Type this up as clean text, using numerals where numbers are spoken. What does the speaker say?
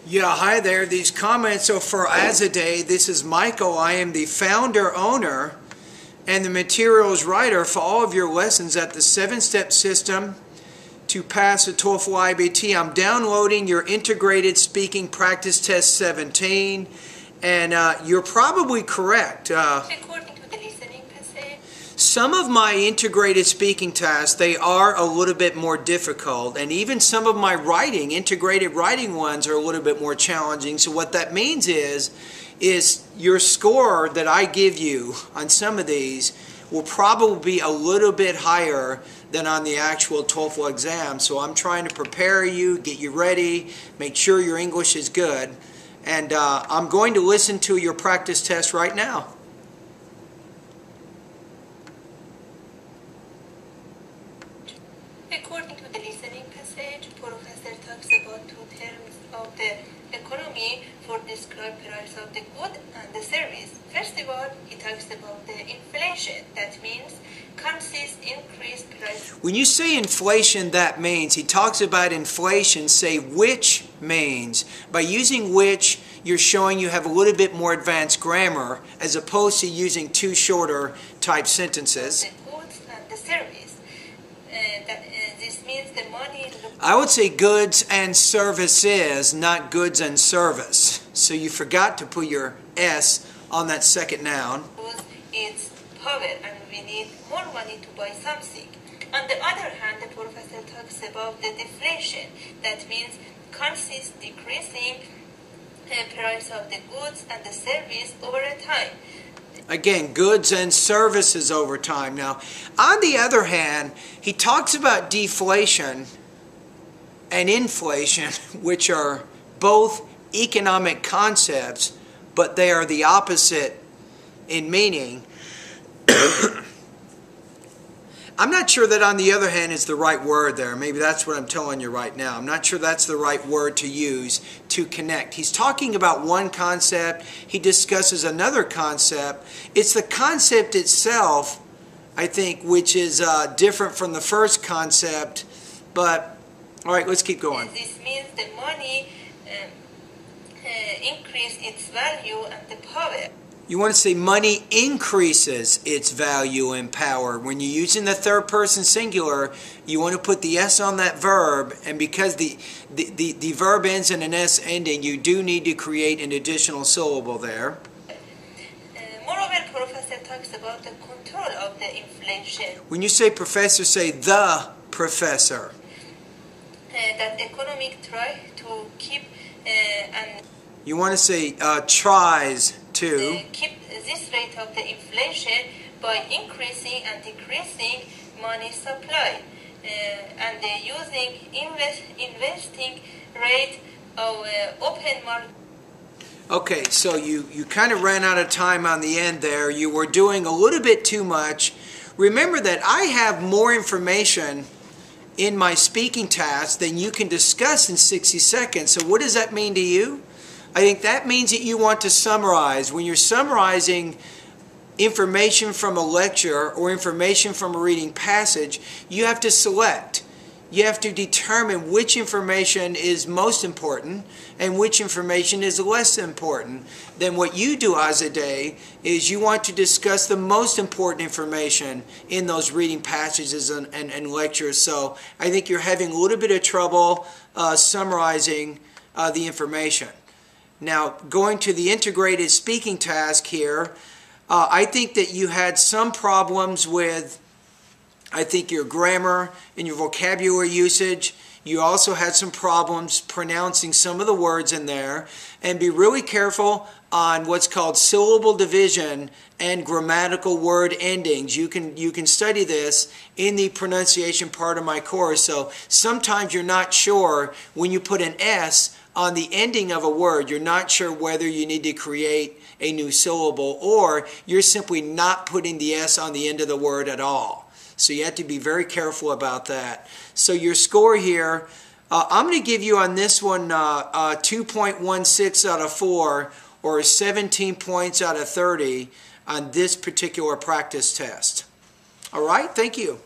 Yeah, hi there. These comments are for Azadeh. This is Michael. I am the founder, owner, and the materials writer for all of your lessons at the 7-Step System to pass the TOEFL IBT. I'm downloading your Integrated Speaking Practice Test 17, and you're probably correct. Some of my integrated speaking tasks, they are a little bit more difficult, and even some of my writing, integrated writing ones, are a little bit more challenging. So what that means is your score that I give you on some of these will probably be a little bit higher than on the actual TOEFL exam. So I'm trying to prepare you, get you ready, make sure your English is good, and I'm going to listen to your practice test right now. According to the listening passage, Professor talks about two terms of the economy for describe price of the good and the service. First of all, he talks about the inflation. That means consist increased price. When you say inflation, that means, he talks about inflation, say which means. By using which, you're showing you have a little bit more advanced grammar as opposed to using two shorter type sentences. The goods and the service. This means the money. I would say goods and services, not goods and service. So you forgot to put your S on that second noun. It's power and we need more money to buy something. On the other hand, the professor talks about the deflation. That means consist decreasing the price of the goods and the service over a time. Again, goods and services over time. Now, on the other hand, he talks about deflation and inflation, which are both economic concepts, but they are the opposite in meaning. I'm not sure that on the other hand is the right word there. Maybe that's what I'm telling you right now. I'm not sure that's the right word to use to connect. He's talking about one concept. He discusses another concept. It's the concept itself, I think, which is different from the first concept. But, all right, let's keep going. This means the money increase its value and the power. You want to say money increases its value and power. When you're using the third person singular, you want to put the S on that verb, and because the verb ends in an S ending, you do need to create an additional syllable there. Moreover, professor talks about the control of the inflation. When you say professor, say the professor. That economic try to keep and you want to say tries to keep this rate of the inflation by increasing and decreasing money supply and using investing rate of open market. Okay, so you kind of ran out of time on the end there. You were doing a little bit too much. Remember that I have more information in my speaking task than you can discuss in 60 seconds. So what does that mean to you? I think that means that you want to summarize. When you're summarizing information from a lecture or information from a reading passage, you have to select. You have to determine which information is most important and which information is less important. Then what you do, Azadeh, is you want to discuss the most important information in those reading passages and lectures. So I think you're having a little bit of trouble summarizing the information. Now, going to the integrated speaking task here, I think that you had some problems with, I think, your grammar and your vocabulary usage. You also had some problems pronouncing some of the words in there. And be really careful on what's called syllable division and grammatical word endings. You can study this in the pronunciation part of my course. So sometimes you're not sure when you put an S on the ending of a word, you're not sure whether you need to create a new syllable or you're simply not putting the S on the end of the word at all. So you have to be very careful about that. So your score here, I'm going to give you on this one 2.16 out of 4 or 17 points out of 30 on this particular practice test. All right, thank you.